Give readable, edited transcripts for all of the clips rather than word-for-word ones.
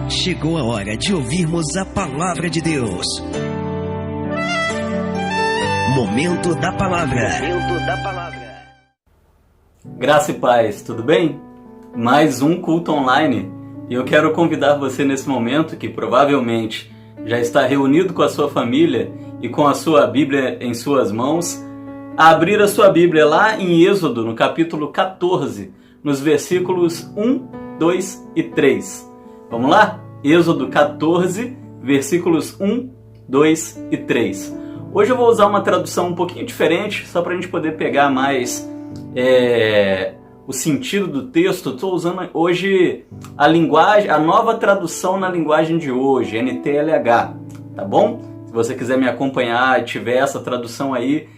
Chegou a hora de ouvirmos a palavra de Deus. Momento da palavra. Momento da palavra. Graça e paz, tudo bem? Mais um culto online. E eu quero convidar você nesse momento, que provavelmente já está reunido com a sua família e com a sua Bíblia em suas mãos, a abrir a sua Bíblia lá em Êxodo, no capítulo 14, nos versículos 1, 2 e 3. Vamos lá? Êxodo 14, versículos 1, 2 e 3. Hoje eu vou usar uma tradução um pouquinho diferente, só para a gente poder pegar mais o sentido do texto. Estou usando hoje a nova tradução na linguagem de hoje, NTLH, tá bom? Se você quiser me acompanhar e tiver essa tradução aí,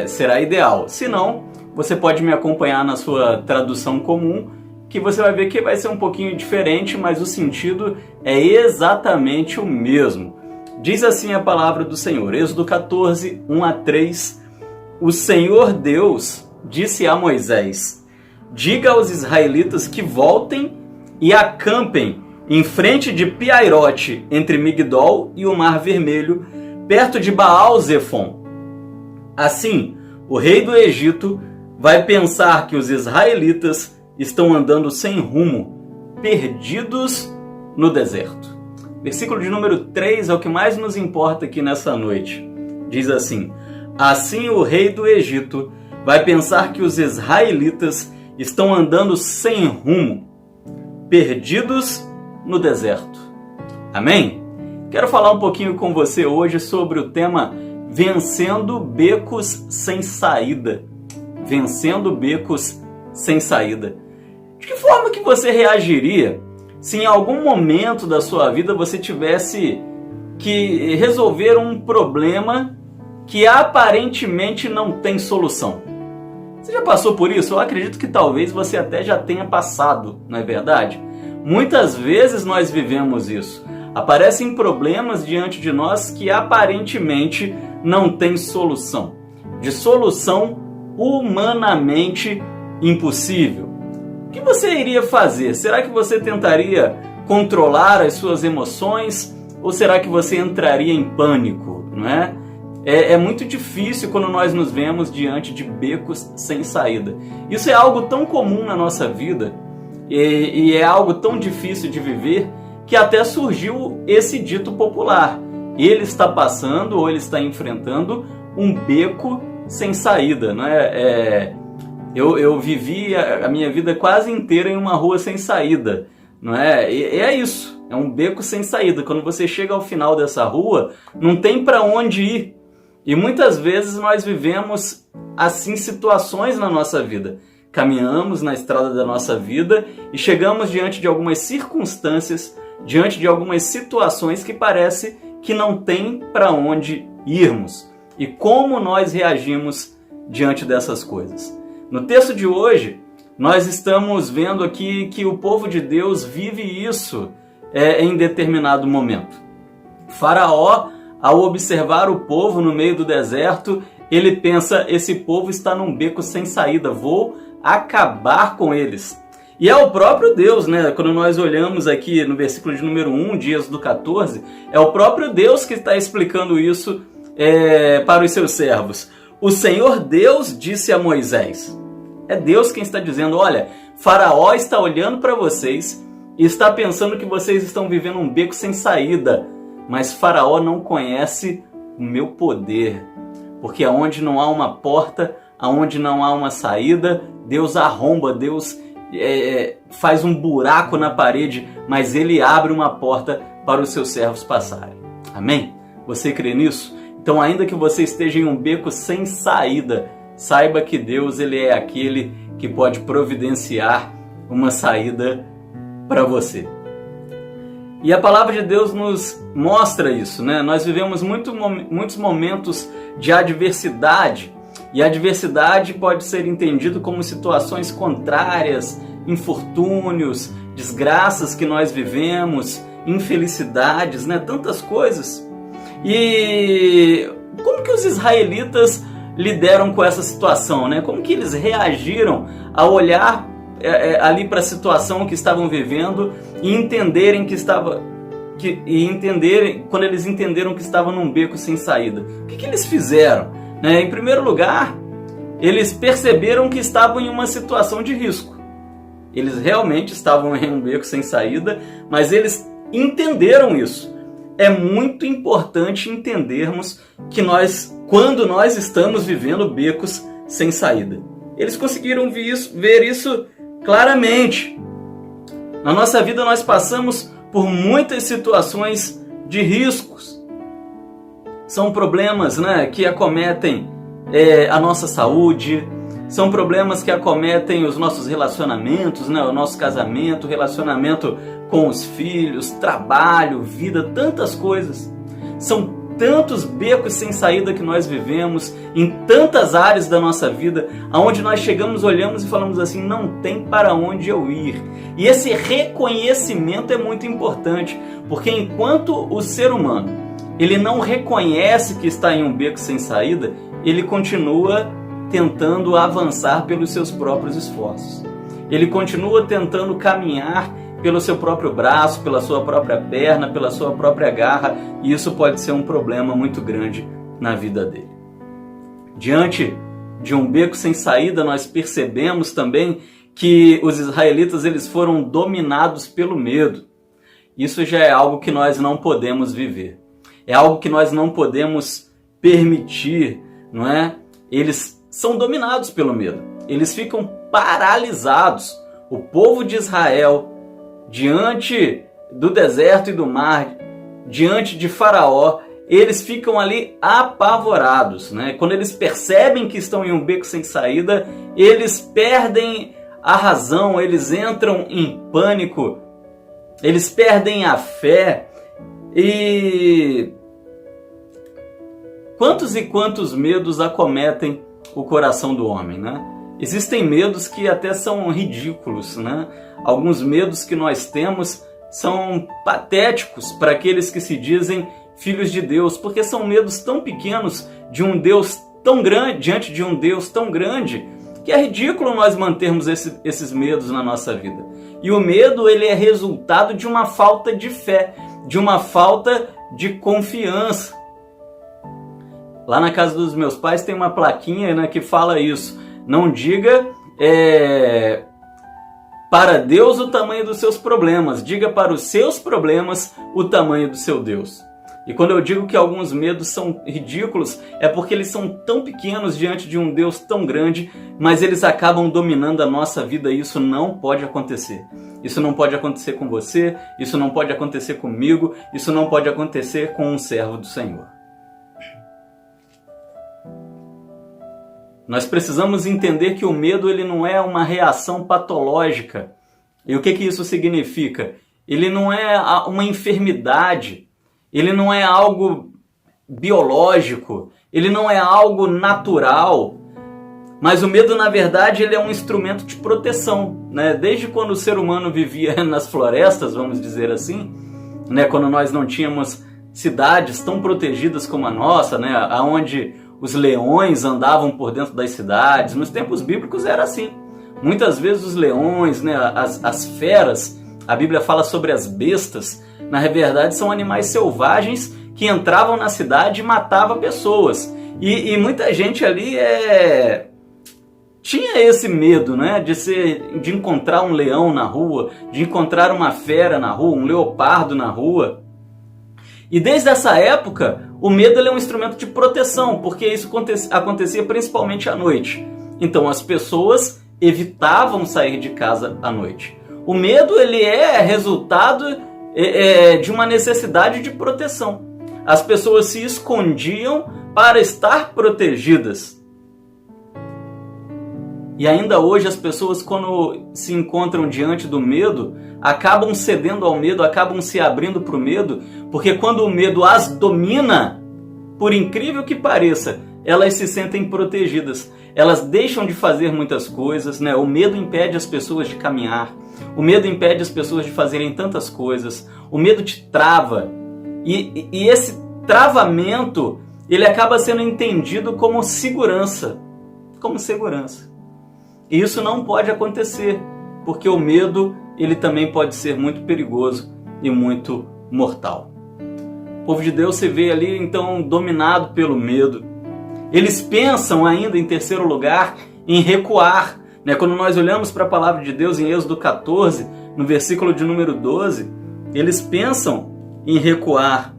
será ideal. Se não, você pode me acompanhar na sua tradução comum, que você vai ver que vai ser um pouquinho diferente, mas o sentido é exatamente o mesmo. Diz assim a palavra do Senhor, Êxodo 14, 1 a 3. O Senhor Deus disse a Moisés: diga aos israelitas que voltem e acampem em frente de Piairote, entre Migdol e o Mar Vermelho, perto de Baal-Zefon. Assim, o rei do Egito vai pensar que os israelitas estão andando sem rumo, perdidos no deserto. Versículo de número 3 é o que mais nos importa aqui nessa noite. Diz assim: assim o rei do Egito vai pensar que os israelitas estão andando sem rumo, perdidos no deserto. Amém? Quero falar um pouquinho com você hoje sobre o tema Vencendo Becos Sem Saída. Vencendo becos sem saída. De que forma que você reagiria se em algum momento da sua vida você tivesse que resolver um problema que aparentemente não tem solução? Você já passou por isso? Eu acredito que talvez você até já tenha passado, não é verdade? Muitas vezes nós vivemos isso. Aparecem problemas diante de nós que aparentemente não têm solução. De solução humanamente impossível. O que você iria fazer? Será que você tentaria controlar as suas emoções? Ou será que você entraria em pânico? Não é? É muito difícil quando nós nos vemos diante de becos sem saída. Isso é algo tão comum na nossa vida e é algo tão difícil de viver que até surgiu esse dito popular: ele está passando ou ele está enfrentando um beco sem saída, não é? Eu vivi a minha vida quase inteira em uma rua sem saída, não é? E é isso, é um beco sem saída. Quando você chega ao final dessa rua, não tem para onde ir. E muitas vezes nós vivemos assim situações na nossa vida. Caminhamos na estrada da nossa vida e chegamos diante de algumas circunstâncias, diante de algumas situações que parece que não tem para onde irmos. E como nós reagimos diante dessas coisas? No texto de hoje, nós estamos vendo aqui que o povo de Deus vive isso em determinado momento. Faraó, ao observar o povo no meio do deserto, ele pensa: esse povo está num beco sem saída, vou acabar com eles. E é o próprio Deus, né? Quando nós olhamos aqui no versículo de número 1 de Êxodo 14, é o próprio Deus que está explicando isso para os seus servos. O Senhor Deus disse a Moisés. É Deus quem está dizendo: olha, Faraó está olhando para vocês e está pensando que vocês estão vivendo um beco sem saída. Mas Faraó não conhece o meu poder. Porque aonde não há uma porta, aonde não há uma saída, Deus arromba, Deus faz um buraco na parede, mas Ele abre uma porta para os seus servos passarem. Amém? Você crê nisso? Então, ainda que você esteja em um beco sem saída, saiba que Deus, Ele é aquele que pode providenciar uma saída para você. E a palavra de Deus nos mostra isso, né? Nós vivemos muitos momentos de adversidade, e a adversidade pode ser entendido como situações contrárias, infortúnios, desgraças que nós vivemos, infelicidades, né? Tantas coisas. E como que os israelitas lidaram com essa situação, né? Como que eles reagiram ao olhar ali para a situação que estavam vivendo e entenderem quando eles entenderam que estavam num beco sem saída. O que eles fizeram? Em primeiro lugar, eles perceberam que estavam em uma situação de risco. Eles realmente estavam em um beco sem saída, mas eles entenderam isso. É muito importante entendermos que quando nós estamos vivendo becos sem saída. Eles conseguiram ver isso claramente. Na nossa vida nós passamos por muitas situações de riscos. São problemas, que acometem a nossa saúde, são problemas que acometem os nossos relacionamentos, o nosso casamento, relacionamento com os filhos, trabalho, vida, tantas coisas. São tantos becos sem saída que nós vivemos em tantas áreas da nossa vida, aonde nós chegamos, olhamos e falamos assim, não tem para onde eu ir. E esse reconhecimento é muito importante, porque enquanto o ser humano ele não reconhece que está em um beco sem saída, ele continua tentando avançar pelos seus próprios esforços. Ele continua tentando caminhar pelo seu próprio braço, pela sua própria perna, pela sua própria garra, e isso pode ser um problema muito grande na vida dele. Diante de um beco sem saída, nós percebemos também que os israelitas eles foram dominados pelo medo. Isso já é algo que nós não podemos viver. É algo que nós não podemos permitir, não é? Eles são dominados pelo medo. Eles ficam paralisados. O povo de Israel, diante do deserto e do mar, diante de Faraó, eles ficam ali apavorados, Quando eles percebem que estão em um beco sem saída, eles perdem a razão, eles entram em pânico, eles perdem a fé. E quantos e quantos medos acometem o coração do homem, Existem medos que até são ridículos, Alguns medos que nós temos são patéticos para aqueles que se dizem filhos de Deus, porque são medos tão pequenos de um Deus tão grande, diante de um Deus tão grande, que é ridículo nós mantermos esses medos na nossa vida. E o medo ele é resultado de uma falta de fé, de uma falta de confiança. Lá na casa dos meus pais tem uma plaquinha que fala isso. Não diga para Deus o tamanho dos seus problemas, diga para os seus problemas o tamanho do seu Deus. E quando eu digo que alguns medos são ridículos, é porque eles são tão pequenos diante de um Deus tão grande, mas eles acabam dominando a nossa vida e isso não pode acontecer. Isso não pode acontecer com você, isso não pode acontecer comigo, isso não pode acontecer com um servo do Senhor. Nós precisamos entender que o medo ele não é uma reação patológica. E o que isso significa? Ele não é uma enfermidade, ele não é algo biológico, ele não é algo natural. Mas o medo, na verdade, ele é um instrumento de proteção. Desde quando o ser humano vivia nas florestas, vamos dizer assim, quando nós não tínhamos cidades tão protegidas como a nossa, onde os leões andavam por dentro das cidades. Nos tempos bíblicos era assim. Muitas vezes os leões, as feras, a Bíblia fala sobre as bestas, na verdade são animais selvagens que entravam na cidade e matavam pessoas. E muita gente ali tinha esse medo, de encontrar um leão na rua, de encontrar uma fera na rua, um leopardo na rua. E desde essa época, o medo ele é um instrumento de proteção, porque isso acontecia principalmente à noite. Então as pessoas evitavam sair de casa à noite. O medo ele é resultado de uma necessidade de proteção. As pessoas se escondiam para estar protegidas. E ainda hoje as pessoas, quando se encontram diante do medo, acabam cedendo ao medo, acabam se abrindo para o medo, porque quando o medo as domina, por incrível que pareça, elas se sentem protegidas. Elas deixam de fazer muitas coisas, O medo impede as pessoas de caminhar, o medo impede as pessoas de fazerem tantas coisas, o medo te trava. E esse travamento, ele acaba sendo entendido como segurança. E isso não pode acontecer. porque o medo ele também pode ser muito perigoso e muito mortal. O povo de Deus se vê ali então dominado pelo medo. Eles pensam ainda, em terceiro lugar, em recuar. Quando nós olhamos para a palavra de Deus em Êxodo 14, no versículo de número 12, eles pensam em recuar.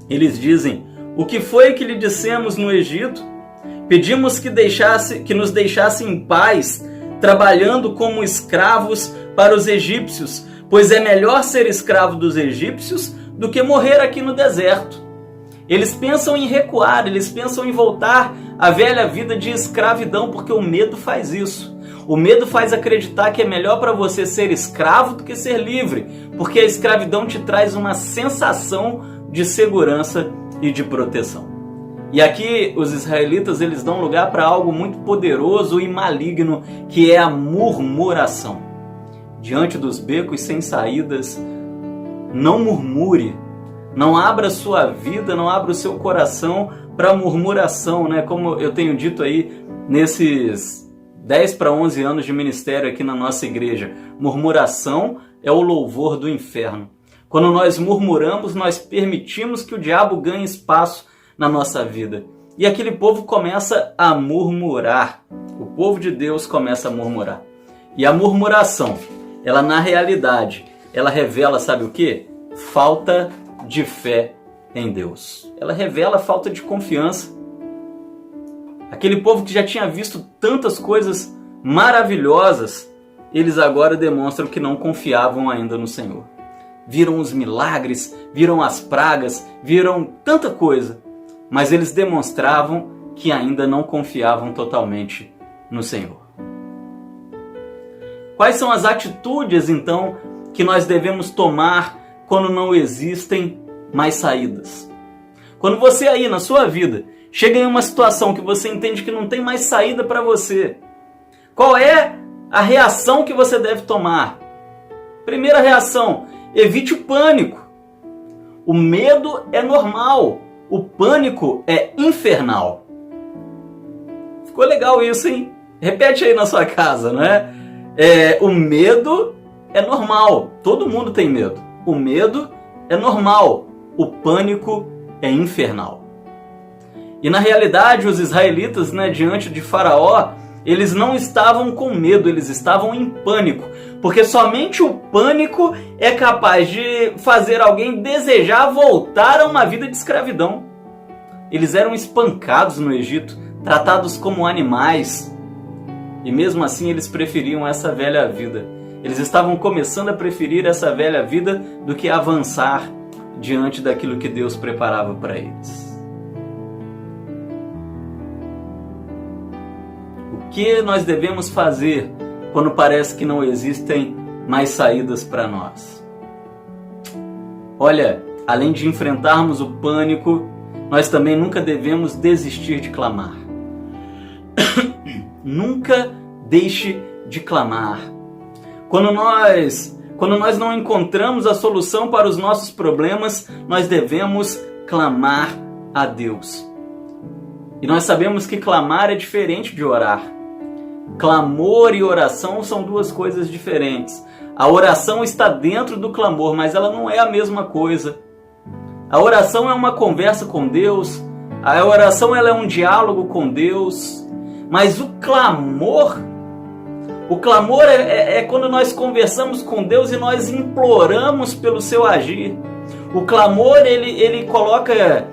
Eles dizem: o que foi que lhe dissemos no Egito? Pedimos que nos deixasse em paz, trabalhando como escravos para os egípcios, pois é melhor ser escravo dos egípcios do que morrer aqui no deserto. Eles pensam em recuar, eles pensam em voltar à velha vida de escravidão, porque o medo faz isso. O medo faz acreditar que é melhor para você ser escravo do que ser livre, porque a escravidão te traz uma sensação de segurança e de proteção. E aqui os israelitas eles dão lugar para algo muito poderoso e maligno, que é a murmuração. Diante dos becos sem saídas, não murmure. Não abra sua vida, não abra o seu coração para murmuração, Como eu tenho dito aí nesses 10 para 11 anos de ministério aqui na nossa igreja, murmuração é o louvor do inferno. Quando nós murmuramos, nós permitimos que o diabo ganhe espaço na nossa vida. E aquele povo começa a murmurar. O povo de Deus começa a murmurar. E a murmuração, ela na realidade, ela revela, sabe o quê? Falta de fé em Deus. Ela revela falta de confiança. Aquele povo que já tinha visto tantas coisas maravilhosas, eles agora demonstram que não confiavam ainda no Senhor. Viram os milagres, viram as pragas, viram tanta coisa, mas eles demonstravam que ainda não confiavam totalmente no Senhor. Quais são as atitudes, então, que nós devemos tomar quando não existem mais saídas? Quando você aí na sua vida chega em uma situação que você entende que não tem mais saída para você, qual é a reação que você deve tomar? Primeira reação: evite o pânico. O medo é normal, o pânico é infernal. Ficou legal isso, hein? Repete aí na sua casa, o medo é normal, todo mundo tem medo. O medo é normal, o pânico é infernal. E na realidade, os israelitas, diante de Faraó, eles não estavam com medo, eles estavam em pânico. Porque somente o pânico é capaz de fazer alguém desejar voltar a uma vida de escravidão. Eles eram espancados no Egito, tratados como animais. E mesmo assim eles preferiam essa velha vida. Eles estavam começando a preferir essa velha vida do que avançar diante daquilo que Deus preparava para eles. O que nós devemos fazer quando parece que não existem mais saídas para nós? Olha, além de enfrentarmos o pânico, nós também nunca devemos desistir de clamar. Nunca deixe de clamar. Quando nós não encontramos a solução para os nossos problemas, nós devemos clamar a Deus. E nós sabemos que clamar é diferente de orar. Clamor e oração são duas coisas diferentes. A oração está dentro do clamor, mas ela não é a mesma coisa. A oração é uma conversa com Deus, a oração ela é um diálogo com Deus, mas o clamor é quando nós conversamos com Deus e nós imploramos pelo seu agir. O clamor, ele coloca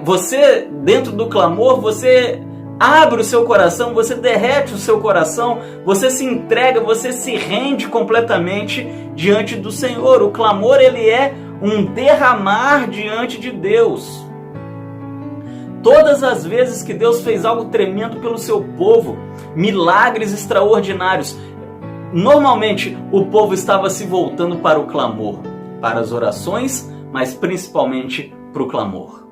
você dentro do clamor, você abre o seu coração, você derrete o seu coração, você se entrega, você se rende completamente diante do Senhor. O clamor, ele é um derramar diante de Deus. Todas as vezes que Deus fez algo tremendo pelo seu povo, milagres extraordinários, normalmente o povo estava se voltando para o clamor, para as orações, mas principalmente para o clamor.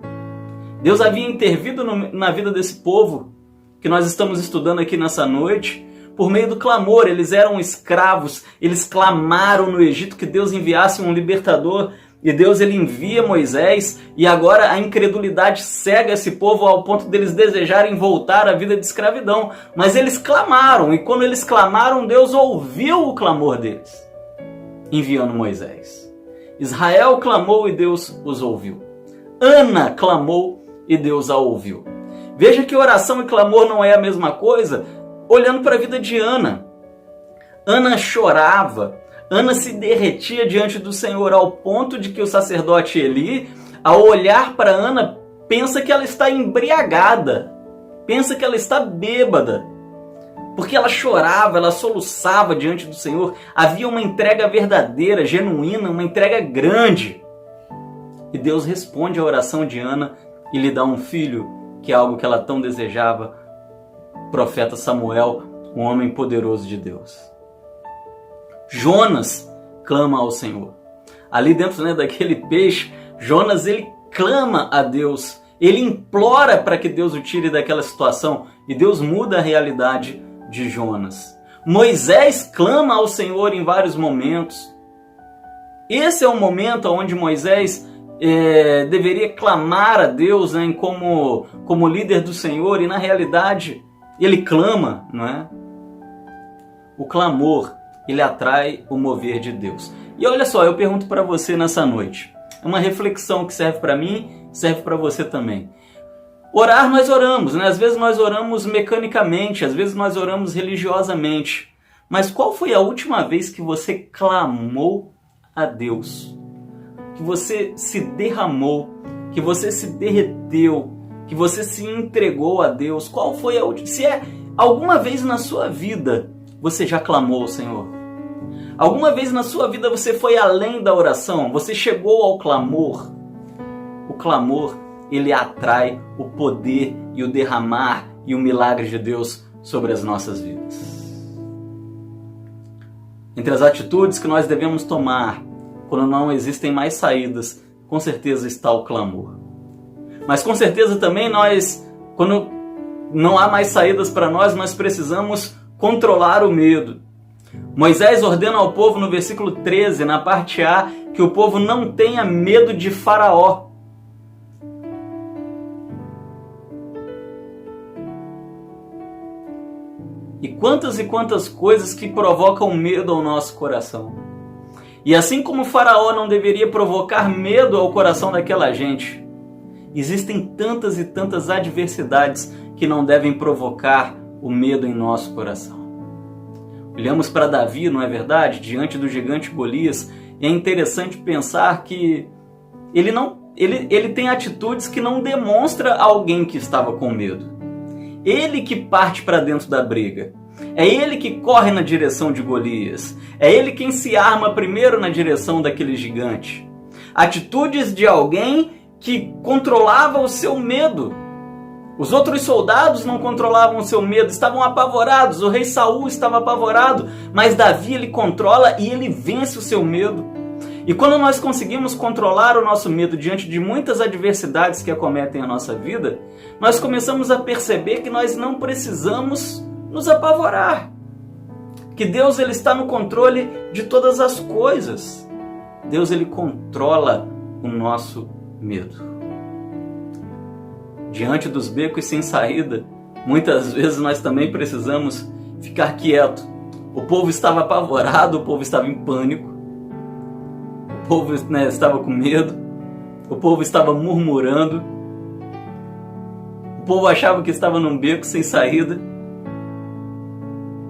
Deus havia intervido na vida desse povo, que nós estamos estudando aqui nessa noite, por meio do clamor. Eles eram escravos, eles clamaram no Egito que Deus enviasse um libertador, E Deus ele envia Moisés e agora a incredulidade cega esse povo ao ponto deles desejarem voltar à vida de escravidão. Mas eles clamaram, e quando eles clamaram, Deus ouviu o clamor deles, enviando Moisés. Israel clamou e Deus os ouviu. Ana clamou e Deus a ouviu. Veja que oração e clamor não é a mesma coisa, olhando para a vida de Ana. Ana chorava, Ana se derretia diante do Senhor ao ponto de que o sacerdote Eli, ao olhar para Ana, pensa que ela está embriagada, pensa que ela está bêbada, porque ela chorava, ela soluçava diante do Senhor. Havia uma entrega verdadeira, genuína, uma entrega grande. E Deus responde à oração de Ana e lhe dá um filho, que é algo que ela tão desejava, o profeta Samuel, um homem poderoso de Deus. Jonas clama ao Senhor. Ali dentro, daquele peixe, Jonas ele clama a Deus. Ele implora para que Deus o tire daquela situação. E Deus muda a realidade de Jonas. Moisés clama ao Senhor em vários momentos. Esse é o momento onde Moisés deveria clamar a Deus, como líder do Senhor. E na realidade, ele clama, não é? O clamor, ele atrai o mover de Deus. E olha só, eu pergunto para você nessa noite. É uma reflexão que serve para mim, serve para você também. Orar nós oramos, Às vezes nós oramos mecanicamente, às vezes nós oramos religiosamente. Mas qual foi a última vez que você clamou a Deus? Que você se derramou, que você se derreteu, que você se entregou a Deus? Qual foi a última? Se alguma vez na sua vida você já clamou ao Senhor? Alguma vez na sua vida você foi além da oração? Você chegou ao clamor? O clamor, ele atrai o poder e o derramar e o milagre de Deus sobre as nossas vidas. Entre as atitudes que nós devemos tomar quando não existem mais saídas, com certeza está o clamor. Mas com certeza também quando não há mais saídas para nós precisamos controlar o medo. Moisés ordena ao povo no versículo 13, na parte A, que o povo não tenha medo de Faraó. E quantas coisas que provocam medo ao nosso coração. E assim como Faraó não deveria provocar medo ao coração daquela gente, existem tantas e tantas adversidades que não devem provocar o medo em nosso coração. Olhamos para Davi, não é verdade? Diante do gigante Golias, e é interessante pensar que ele tem atitudes que não demonstra alguém que estava com medo. Ele que parte para dentro da briga. É ele que corre na direção de Golias. É ele quem se arma primeiro na direção daquele gigante. Atitudes de alguém que controlava o seu medo. Os outros soldados não controlavam o seu medo, estavam apavorados. O rei Saul estava apavorado, mas Davi ele controla e ele vence o seu medo. E quando nós conseguimos controlar o nosso medo diante de muitas adversidades que acometem a nossa vida, nós começamos a perceber que nós não precisamos nos apavorar. Que Deus ele está no controle de todas as coisas. Deus ele controla o nosso medo. Diante dos becos sem saída, muitas vezes nós também precisamos ficar quieto. O povo estava apavorado, o povo estava em pânico, o povo estava com medo, o povo estava murmurando, o povo achava que estava num beco sem saída.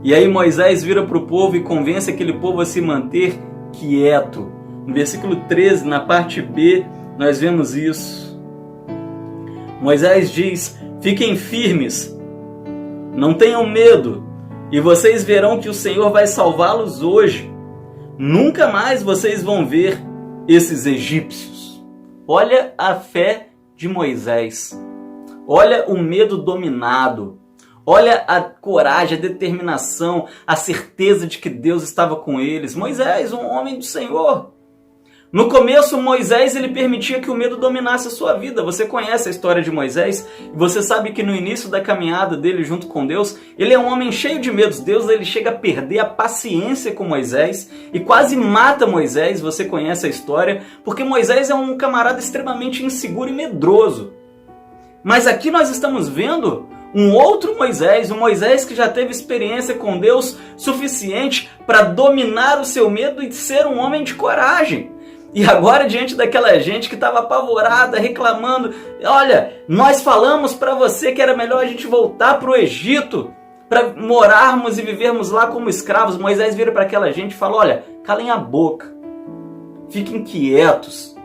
E aí Moisés vira para o povo e convence aquele povo a se manter quieto. No versículo 13, na parte B, nós vemos isso. Moisés diz: fiquem firmes, não tenham medo, e vocês verão que o Senhor vai salvá-los hoje. Nunca mais vocês vão ver esses egípcios. Olha a fé de Moisés. Olha o medo dominado. Olha a coragem, a determinação, a certeza de que Deus estava com eles. Moisés, um homem do Senhor. No começo, Moisés ele permitia que o medo dominasse a sua vida. Você conhece a história de Moisés e você sabe que no início da caminhada dele junto com Deus, ele é um homem cheio de medos. Deus ele chega a perder a paciência com Moisés e quase mata Moisés. Você conhece a história, porque Moisés é um camarada extremamente inseguro e medroso. Mas aqui nós estamos vendo um outro Moisés, um Moisés que já teve experiência com Deus suficiente para dominar o seu medo e ser um homem de coragem. E agora, diante daquela gente que estava apavorada, reclamando, olha, nós falamos para você que era melhor a gente voltar para o Egito, para morarmos e vivermos lá como escravos. Moisés vira para aquela gente e fala, olha, calem a boca, fiquem quietos,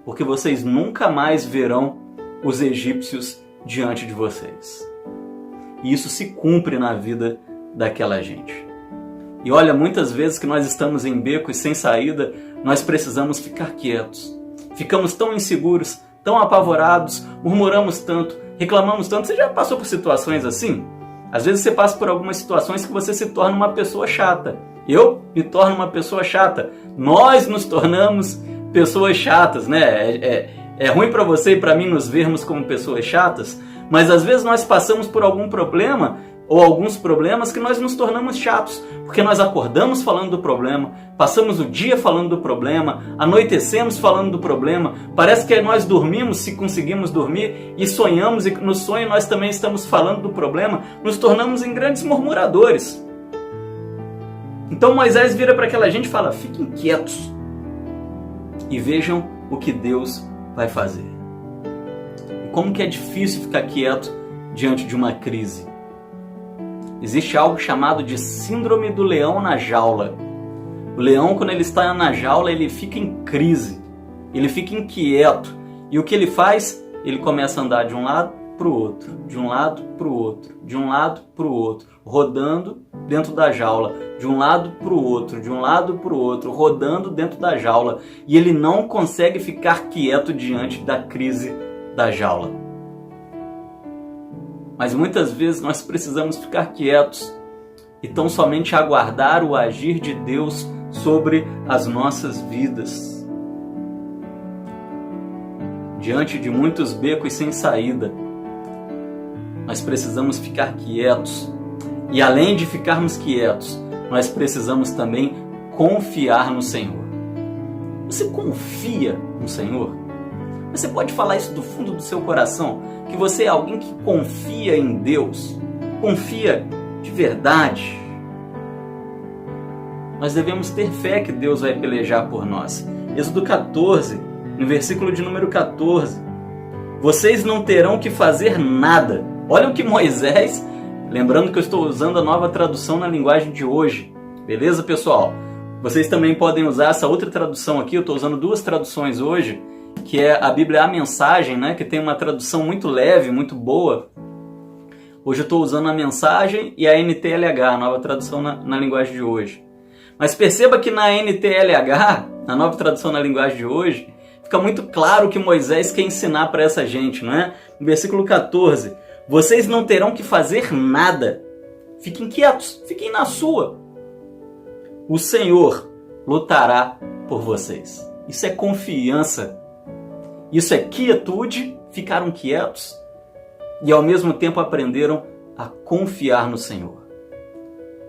porque vocês nunca mais verão os egípcios diante de vocês. E isso se cumpre na vida daquela gente. E olha, muitas vezes que nós estamos em becos sem saída, nós precisamos ficar quietos. Ficamos tão inseguros, tão apavorados, murmuramos tanto, reclamamos tanto. Você já passou por situações assim? Às vezes você passa por algumas situações que você se torna uma pessoa chata. Eu me torno uma pessoa chata. Nós nos tornamos pessoas chatas, né? É ruim para você e para mim nos vermos como pessoas chatas, mas às vezes nós passamos por algum problema ou alguns problemas que nós nos tornamos chatos, porque nós acordamos falando do problema, passamos o dia falando do problema, anoitecemos falando do problema, parece que nós dormimos se conseguimos dormir e sonhamos e no sonho nós também estamos falando do problema, nos tornamos em grandes murmuradores. Então Moisés vira para aquela gente e fala, fiquem quietos e vejam o que Deus vai fazer. E como que é difícil ficar quieto diante de uma crise. Existe algo chamado de síndrome do leão na jaula. O leão, quando ele está na jaula, ele fica em crise, ele fica inquieto. E o que ele faz? Ele começa a andar de um lado para o outro, de um lado para o outro, de um lado para o outro, rodando dentro da jaula, de um lado para o outro, de um lado para o outro, rodando dentro da jaula. E ele não consegue ficar quieto diante da crise da jaula. Mas muitas vezes nós precisamos ficar quietos e tão somente aguardar o agir de Deus sobre as nossas vidas. Diante de muitos becos sem saída, nós precisamos ficar quietos. E além de ficarmos quietos, nós precisamos também confiar no Senhor. Você confia no Senhor? Você pode falar isso do fundo do seu coração? Que você é alguém que confia em Deus? Confia de verdade? Nós devemos ter fé que Deus vai pelejar por nós. Êxodo 14, no versículo de número 14. Vocês não terão que fazer nada. Olha o que Moisés... Lembrando que eu estou usando a nova tradução na linguagem de hoje. Beleza, pessoal? Vocês também podem usar essa outra tradução aqui. Eu estou usando duas traduções hoje, que é a Bíblia A Mensagem, né? Que tem uma tradução muito leve, muito boa. Hoje eu estou usando a Mensagem e a NTLH, a nova tradução na linguagem de hoje. Mas perceba que na NTLH, na nova tradução na linguagem de hoje, fica muito claro o que Moisés quer ensinar para essa gente, não é? No versículo 14, vocês não terão que fazer nada. Fiquem quietos, fiquem na sua. O Senhor lutará por vocês. Isso é confiança. Isso é quietude, ficaram quietos e ao mesmo tempo aprenderam a confiar no Senhor.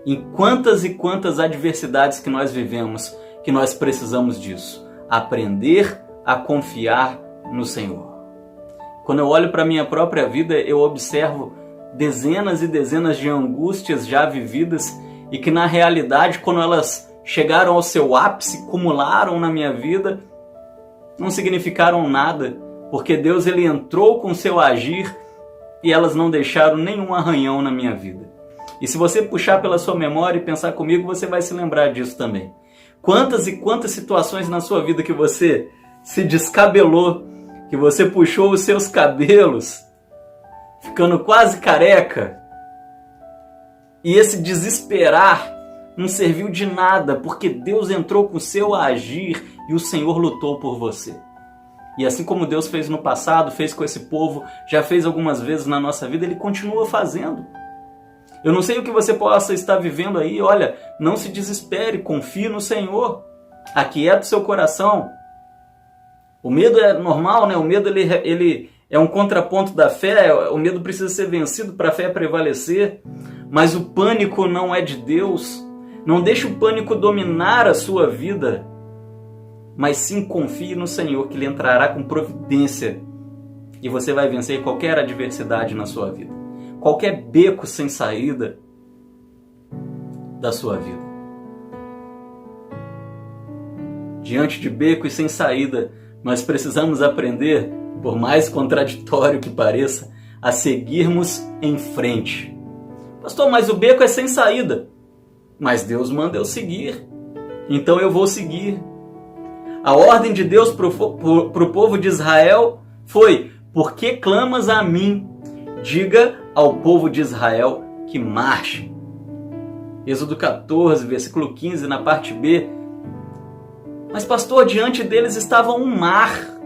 Em quantas e quantas adversidades que nós vivemos, que nós precisamos disso. Aprender a confiar no Senhor. Quando eu olho para a minha própria vida, eu observo dezenas e dezenas de angústias já vividas e que na realidade, quando elas chegaram ao seu ápice, acumularam na minha vida, não significaram nada, porque Deus ele entrou com seu agir e elas não deixaram nenhum arranhão na minha vida. E se você puxar pela sua memória e pensar comigo, você vai se lembrar disso também. Quantas e quantas situações na sua vida que você se descabelou, que você puxou os seus cabelos, ficando quase careca, e esse desesperar não serviu de nada, porque Deus entrou com o seu agir e o Senhor lutou por você. E assim como Deus fez no passado, fez com esse povo, já fez algumas vezes na nossa vida, Ele continua fazendo. Eu não sei o que você possa estar vivendo aí, olha, não se desespere, confie no Senhor, aquieta o seu coração, O medo é normal, né? O medo ele é um contraponto da fé. O medo precisa ser vencido para a fé prevalecer. Mas o pânico não é de Deus. Não deixe o pânico dominar a sua vida, mas sim confie no Senhor, que Ele entrará com providência e você vai vencer qualquer adversidade na sua vida, qualquer beco sem saída da sua vida. Diante de becos sem saída, nós precisamos aprender, por mais contraditório que pareça, a seguirmos em frente. Pastor, mas o beco é sem saída. Mas Deus manda eu seguir, então eu vou seguir. A ordem de Deus para o povo de Israel foi: por que clamas a mim? Diga ao povo de Israel que marche. Êxodo 14, versículo 15, na parte B. Mas pastor, diante deles estava um mar.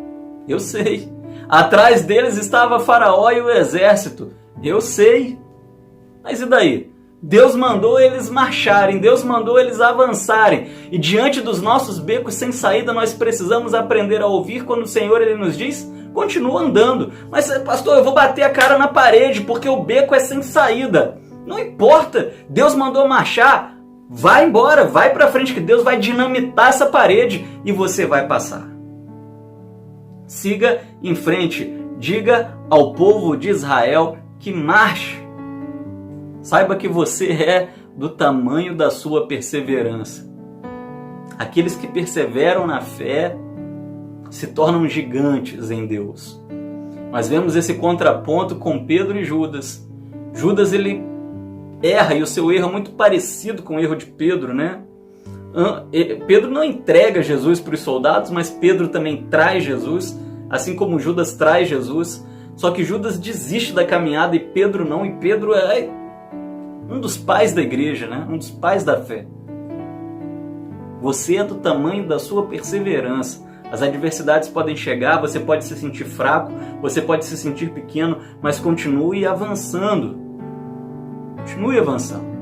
Eu sei. Atrás deles estava Faraó e o exército. Eu sei. Mas e daí? Deus mandou eles marcharem, Deus mandou eles avançarem. E diante dos nossos becos sem saída, nós precisamos aprender a ouvir quando o Senhor ele nos diz: continua andando. Mas pastor, eu vou bater a cara na parede porque o beco é sem saída. Não importa, Deus mandou marchar. Vai embora, vai para frente que Deus vai dinamitar essa parede e você vai passar. Siga em frente, diga ao povo de Israel que marche. Saiba que você é do tamanho da sua perseverança. Aqueles que perseveram na fé se tornam gigantes em Deus. Nós vemos esse contraponto com Pedro e Judas. Judas ele erra, e o seu erro é muito parecido com o erro de Pedro, né? Pedro não entrega Jesus para os soldados, mas Pedro também traz Jesus, assim como Judas traz Jesus. Só que Judas desiste da caminhada e Pedro não, e Pedro é um dos pais da igreja, né? Um dos pais da fé. Você é do tamanho da sua perseverança. As adversidades podem chegar, você pode se sentir fraco, você pode se sentir pequeno, mas continue avançando. Continue avançando.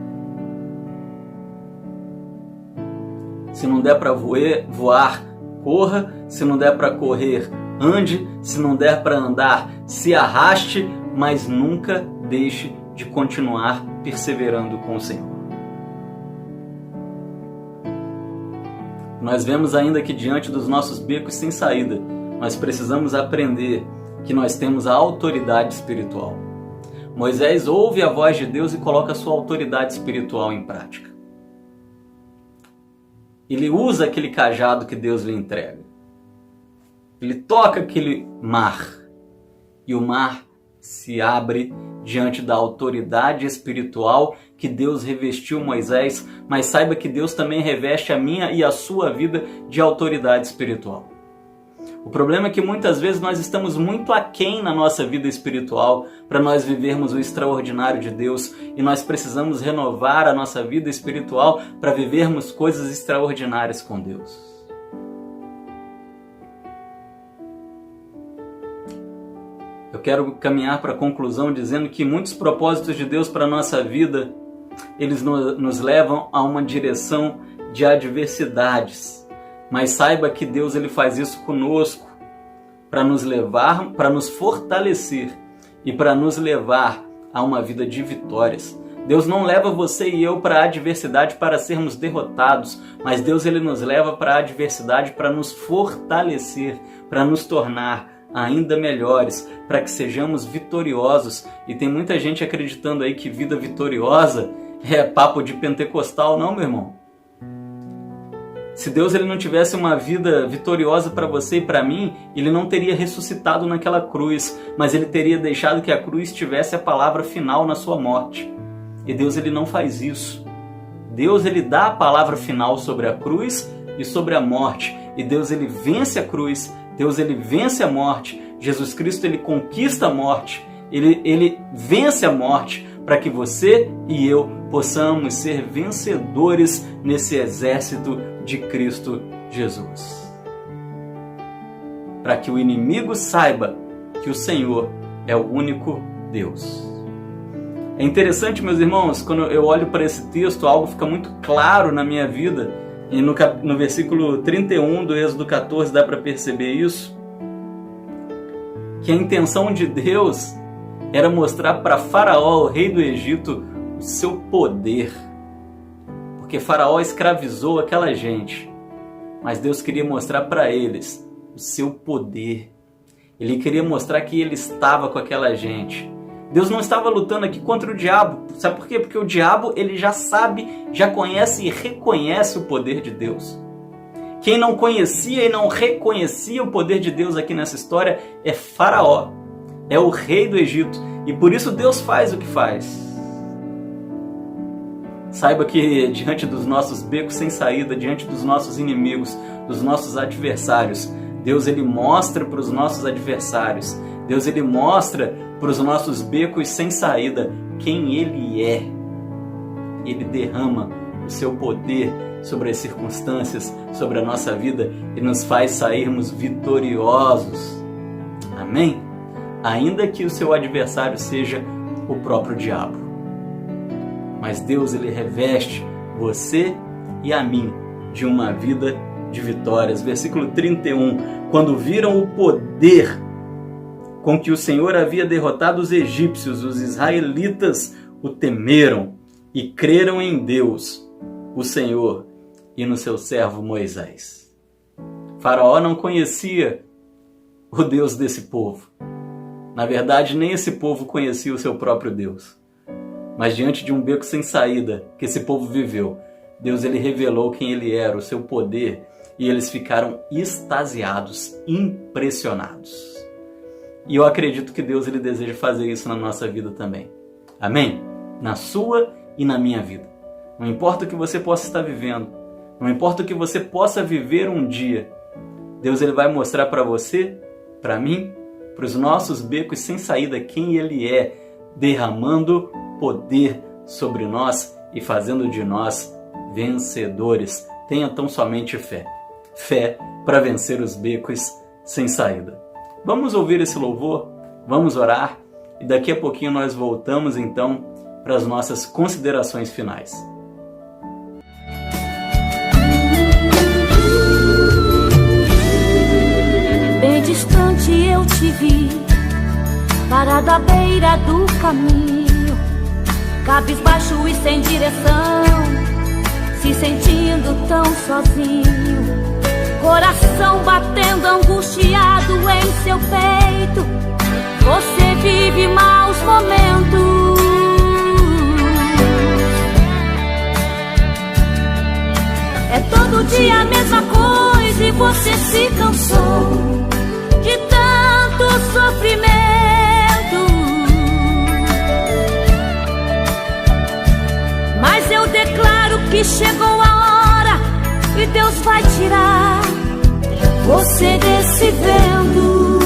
Se não der para voar, corra. Se não der para correr, ande. Se não der para andar, se arraste, mas nunca deixe de continuar perseverando com o Senhor. Nós vemos ainda que diante dos nossos becos sem saída, nós precisamos aprender que nós temos a autoridade espiritual. Moisés ouve a voz de Deus e coloca a sua autoridade espiritual em prática. Ele usa aquele cajado que Deus lhe entrega. Ele toca aquele mar e o mar se abre diante da autoridade espiritual que Deus revestiu Moisés, mas saiba que Deus também reveste a minha e a sua vida de autoridade espiritual. O problema é que muitas vezes nós estamos muito aquém na nossa vida espiritual para nós vivermos o extraordinário de Deus, e nós precisamos renovar a nossa vida espiritual para vivermos coisas extraordinárias com Deus. Eu quero caminhar para a conclusão dizendo que muitos propósitos de Deus para a nossa vida, eles nos levam a uma direção de adversidades. Mas saiba que Deus ele faz isso conosco para nos levar, para nos fortalecer e para nos levar a uma vida de vitórias. Deus não leva você e eu para a adversidade para sermos derrotados, mas Deus ele nos leva para a adversidade para nos fortalecer, para nos tornar ainda melhores, para que sejamos vitoriosos. E tem muita gente acreditando aí que vida vitoriosa é papo de pentecostal. Não, meu irmão. Se Deus ele não tivesse uma vida vitoriosa para você e para mim, ele não teria ressuscitado naquela cruz, mas ele teria deixado que a cruz tivesse a palavra final na sua morte. E Deus ele não faz isso. Deus ele dá a palavra final sobre a cruz e sobre a morte. E Deus ele vence a cruz, Deus ele vence a morte. Jesus Cristo ele conquista a morte, ele vence a morte para que você e eu possamos ser vencedores nesse exército de Cristo Jesus. Para que o inimigo saiba que o Senhor é o único Deus. É interessante, meus irmãos, quando eu olho para esse texto, algo fica muito claro na minha vida. E no versículo 31 do Êxodo 14 dá para perceber isso. que a intenção de Deus era mostrar para Faraó, o rei do Egito, o seu poder. Porque Faraó escravizou aquela gente, mas Deus queria mostrar para eles o seu poder. Ele queria mostrar que ele estava com aquela gente. Deus não estava lutando aqui contra o diabo. Sabe por quê? Porque o diabo, ele já sabe, já conhece e reconhece o poder de Deus. Quem não conhecia e não reconhecia o poder de Deus aqui nessa história é Faraó. É o rei do Egito. E por isso Deus faz o que faz. Saiba que diante dos nossos becos sem saída, diante dos nossos inimigos, dos nossos adversários, Deus ele mostra para os nossos adversários, Deus ele mostra para os nossos becos sem saída quem Ele é. Ele derrama o seu poder sobre as circunstâncias, sobre a nossa vida e nos faz sairmos vitoriosos. Amém? Ainda que o seu adversário seja o próprio diabo. Mas Deus ele reveste você e a mim de uma vida de vitórias. Versículo 31. Quando viram o poder com que o Senhor havia derrotado os egípcios, os israelitas o temeram e creram em Deus, o Senhor, e no seu servo Moisés. Faraó não conhecia o Deus desse povo. Na verdade, nem esse povo conhecia o seu próprio Deus. Mas diante de um beco sem saída que esse povo viveu, Deus ele revelou quem ele era, o seu poder, e eles ficaram extasiados, impressionados. E eu acredito que Deus ele deseja fazer isso na nossa vida também. Amém? Na sua e na minha vida. Não importa o que você possa estar vivendo, não importa o que você possa viver um dia, Deus ele vai mostrar para você, para mim, para os nossos becos sem saída quem Ele é, derramando poder sobre nós e fazendo de nós vencedores. Tenha tão somente fé. Fé para vencer os becos sem saída. Vamos ouvir esse louvor, vamos orar e daqui a pouquinho nós voltamos então para as nossas considerações finais. Bem distante eu te vi, parado à beira do caminho, cabisbaixo e sem direção, se sentindo tão sozinho, coração batendo angustiado em seu peito. Você vive maus momentos, é todo dia a mesma coisa e você se cansou de tanto sofrimento. Mas eu declaro que chegou a hora e Deus vai tirar você desse vento.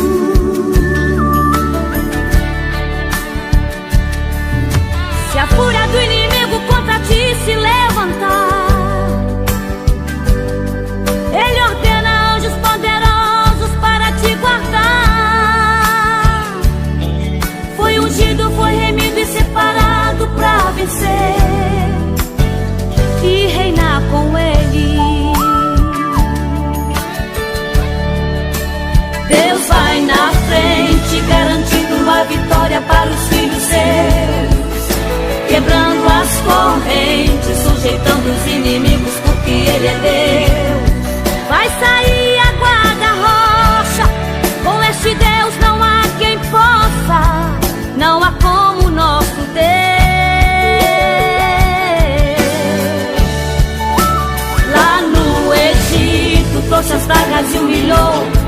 Se a fúria do inimigo contra ti se levantar, Ele ordena anjos poderosos para te guardar. Foi ungido, foi remido e separado para vencer e reinar com Ele. Deus vai na frente, garantindo a vitória para os filhos seus, quebrando as correntes, sujeitando os inimigos, porque Ele é Deus. Vai sair a guarda-rocha, com este Deus não há quem possa, não há como o nosso Deus. Lá no Egito trouxe as pragas e humilhou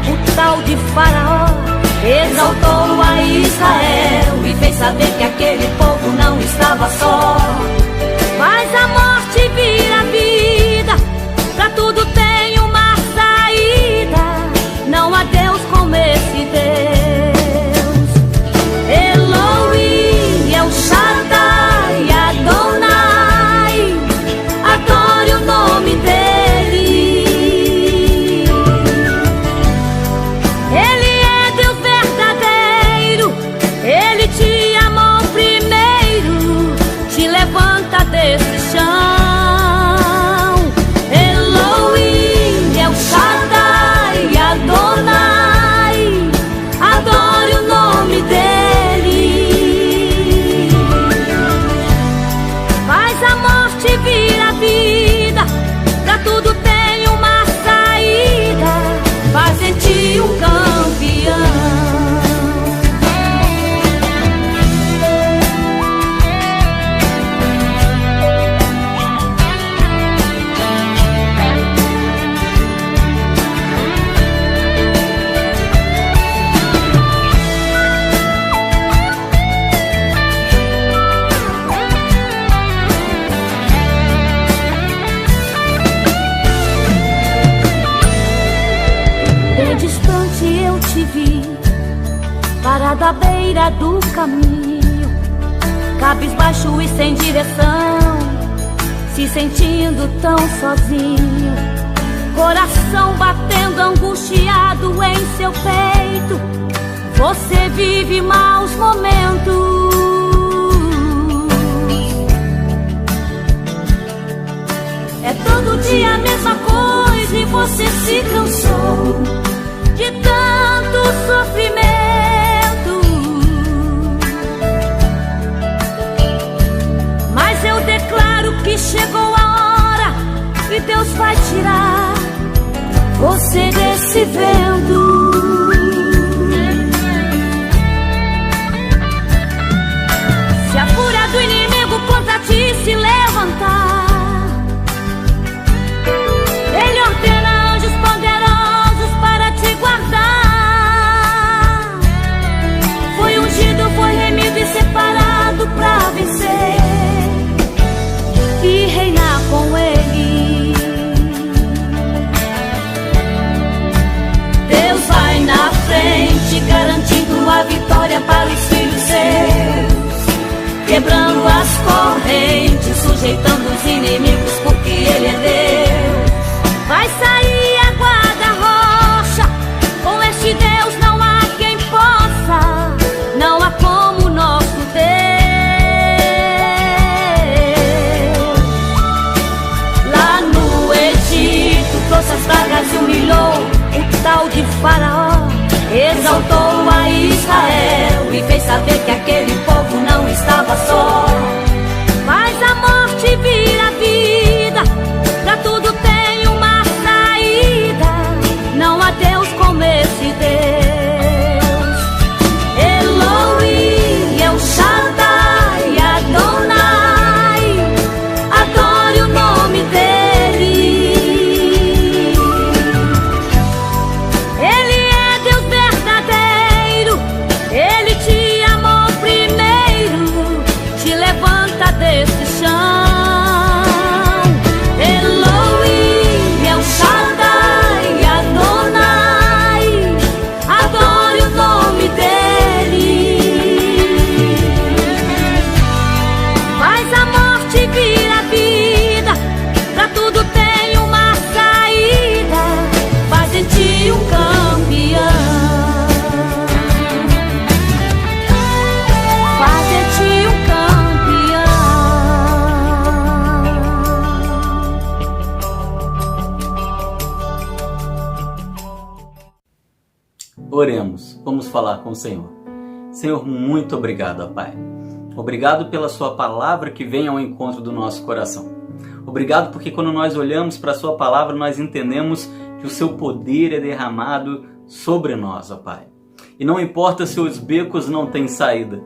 o tal de Faraó, exaltou a Israel e fez saber que aquele povo não estava só. Mas a morte vira vida, pra tudo tem uma saída, não há Deus como esse Deus. Elohim, El Shaddai, Adonai, adore o nome dele. Ele é Deus verdadeiro, Ele te amou primeiro, te levanta parado à beira do caminho, cabisbaixo e sem direção, se sentindo tão sozinho, coração batendo angustiado em seu peito. Você vive maus momentos. É todo dia a mesma coisa e você se cansou de tanto sofrimento. Mas eu declaro que chegou a hora e Deus vai tirar você desse vento. Se a fúria do inimigo contra ti se levantar, Ele ordena anjos poderosos para te guardar. Foi ungido, foi remido e separado pra vencer e reinar com Ele. Deus vai na frente, garantindo a vitória para os filhos seus, quebrando as correntes, sujeitando os inimigos, porque Ele é Deus. Vai sair a guarda-rocha, com este Deus não há quem possa, não há como o nosso Deus. Lá no Egito trouxe as pragas e humilhou o tal de Faraó, exaltou a Israel e fez saber que aquele povo não estava só. Faz a morte vir a vida, pra tudo tem uma saída, não há Deus como esse Deus. Elohim, El Shaddai, Adonai, adore o nome dele. Ele é Deus verdadeiro, Ele te amou primeiro, te levanta desse chão. Elohim, El Shaddai, Adonai, adore o nome dele. Faz a morte vir a vida, pra tudo tem uma saída, faz de ti um campeão. Faz de ti um campeão. Oremos, vamos falar com o Senhor. Senhor, muito obrigado, ó Pai. Obrigado pela sua palavra que vem ao encontro do nosso coração. Obrigado porque quando nós olhamos para a sua palavra, nós entendemos que o seu poder é derramado sobre nós, ó Pai. E não importa se os becos não têm saída,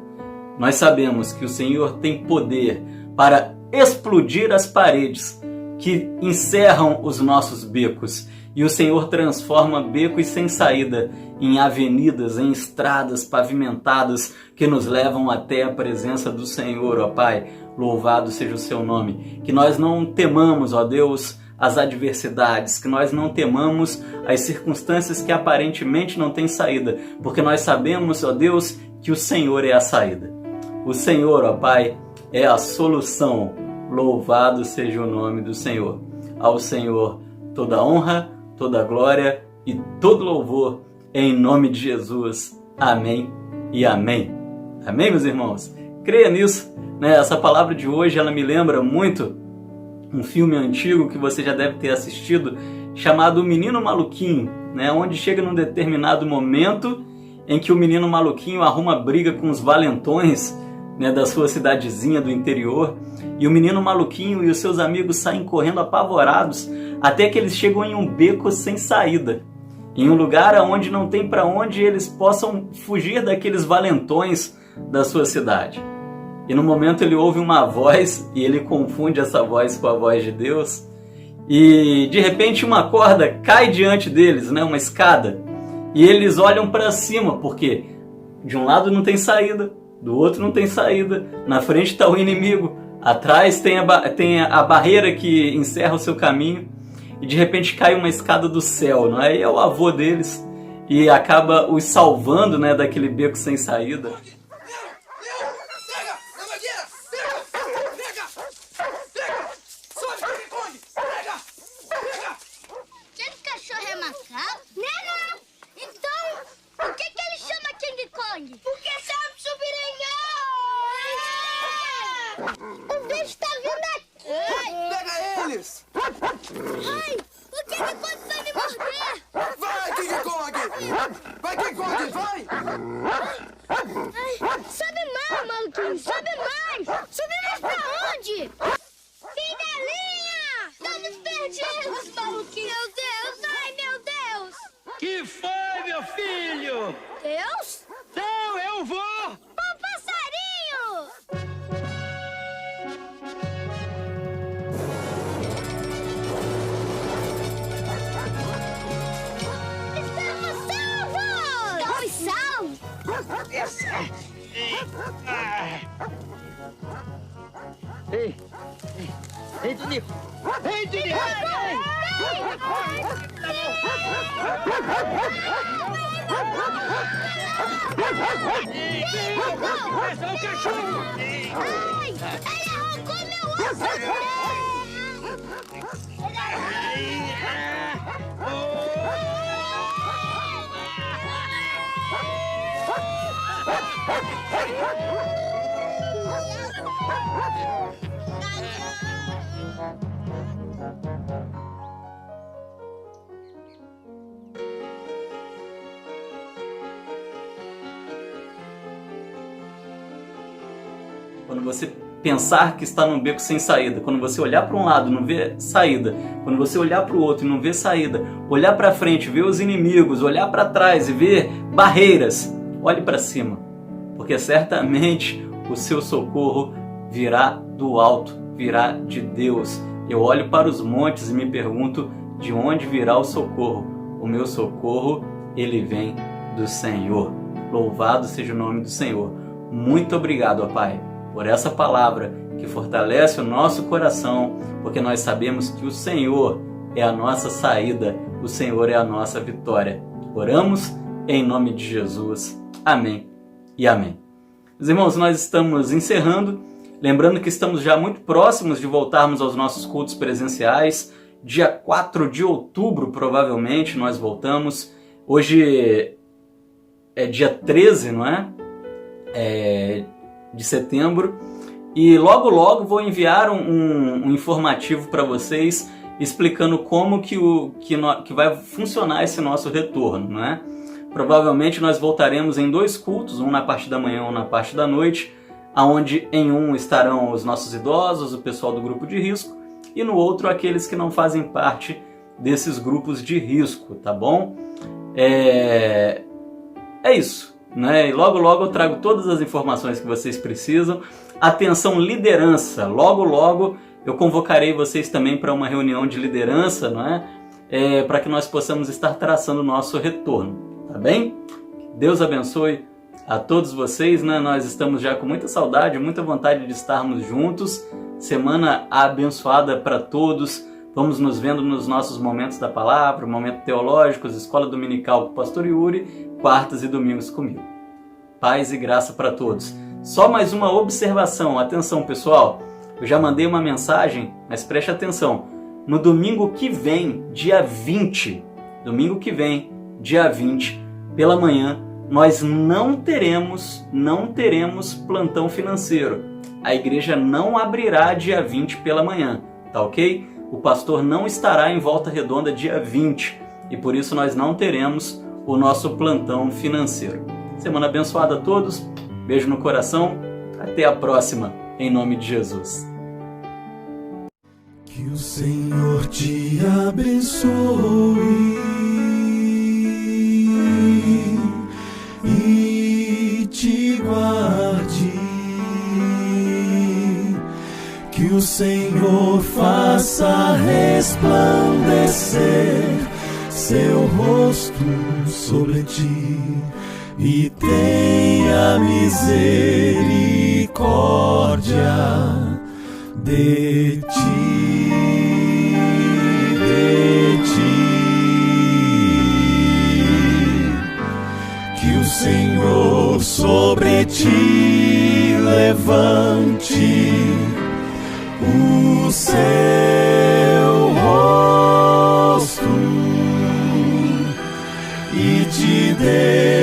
nós sabemos que o Senhor tem poder para explodir as paredes que encerram os nossos becos. E o Senhor transforma becos sem saída em avenidas, em estradas pavimentadas que nos levam até a presença do Senhor, ó Pai. Louvado seja o seu nome. Que nós não temamos, ó Deus, as adversidades, que nós não temamos as circunstâncias que aparentemente não têm saída, porque nós sabemos, ó Deus, que o Senhor é a saída. O Senhor, ó Pai, é a solução. Louvado seja o nome do Senhor. Ao Senhor toda honra, toda glória e todo louvor, em nome de Jesus. Amém e amém. Amém, meus irmãos? Creia nisso, né? Essa palavra de hoje, ela me lembra muito um filme antigo que você já deve ter assistido, chamado O Menino Maluquinho, né? Onde chega num determinado momento em que o menino maluquinho arruma briga com os valentões, né, da sua cidadezinha do interior, e o menino maluquinho e os seus amigos saem correndo apavorados até que eles chegam em um beco sem saída, em um lugar onde não tem para onde eles possam fugir daqueles valentões da sua cidade. E no momento ele ouve uma voz e ele confunde essa voz com a voz de Deus, e de repente uma corda cai diante deles, né, uma escada, e eles olham para cima, porque de um lado não tem saída, do outro não tem saída, na frente está o inimigo, atrás tem a barreira que encerra o seu caminho, e de repente cai uma escada do céu, não é? E é o avô deles, e acaba os salvando, né, daquele beco sem saída. Aquele cachorro é macaco? Não! Então, por que ele chama King Kong? Porque sabe subir em O bicho tá vindo aqui! Pega eles! Ai, o King Kong vai me morder! Vai, King Kong! Vai, King Kong, vai! Ai, sobe mais, maluquinho, sobe mais! Sobe mais pra onde? Fim da linha! Estamos perdidos, maluquinho! Meu Deus, ai, meu Deus! Que foi, meu filho? Deus? Não, eu vou! Bom passarinho! Estamos salvos! Estamos salvos! Ei, Tunico! Ei, Tunico! Esse é o cachorro! Ai, ele arrancou meu osso! Quando você pensar que está num beco sem saída, quando você olhar para um lado e não ver saída, quando você olhar para o outro e não ver saída, olhar para frente, ver os inimigos, olhar para trás e ver barreiras, olhe para cima, porque certamente o seu socorro virá do alto, virá de Deus. Eu olho para os montes e me pergunto de onde virá o socorro. O meu socorro, ele vem do Senhor. Louvado seja o nome do Senhor. Muito obrigado, ó Pai, por essa palavra que fortalece o nosso coração, porque nós sabemos que o Senhor é a nossa saída, o Senhor é a nossa vitória. Oramos em nome de Jesus. Amém e amém. Meus irmãos, nós estamos encerrando, lembrando que estamos já muito próximos de voltarmos aos nossos cultos presenciais. Dia 4 de outubro, provavelmente, nós voltamos. Hoje é dia 13, não é? De setembro, e logo vou enviar um informativo para vocês explicando como que vai funcionar esse nosso retorno, né? Provavelmente nós voltaremos em 2 cultos, um na parte da manhã, um na parte da noite, aonde em um estarão os nossos idosos, o pessoal do grupo de risco, e no outro aqueles que não fazem parte desses grupos de risco, tá bom? É isso. Né? E logo eu trago todas as informações que vocês precisam. Atenção, liderança, logo eu convocarei vocês também para uma reunião de liderança, não é? Para que nós possamos estar traçando o nosso retorno, tá bem? Deus abençoe a todos vocês, né? Nós estamos já com muita saudade, muita vontade de estarmos juntos. Semana abençoada para todos. Vamos nos vendo nos nossos momentos da palavra, momento teológicos, escola dominical com o pastor Yuri, quartas e domingos comigo. Paz e graça para todos. Só mais uma observação, atenção pessoal, eu já mandei uma mensagem, mas preste atenção. No domingo que vem, dia 20, pela manhã, nós não teremos plantão financeiro. A igreja não abrirá dia 20 pela manhã, tá ok? O pastor não estará em Volta Redonda dia 20 e por isso nós não teremos o nosso plantão financeiro. Semana abençoada a todos, beijo no coração, até a próxima, em nome de Jesus. Que o Senhor te abençoe e te guarde. Que o Senhor faça resplandecer seu rosto sobre ti e tenha misericórdia de ti. sobre ti levante o seu rosto e te dê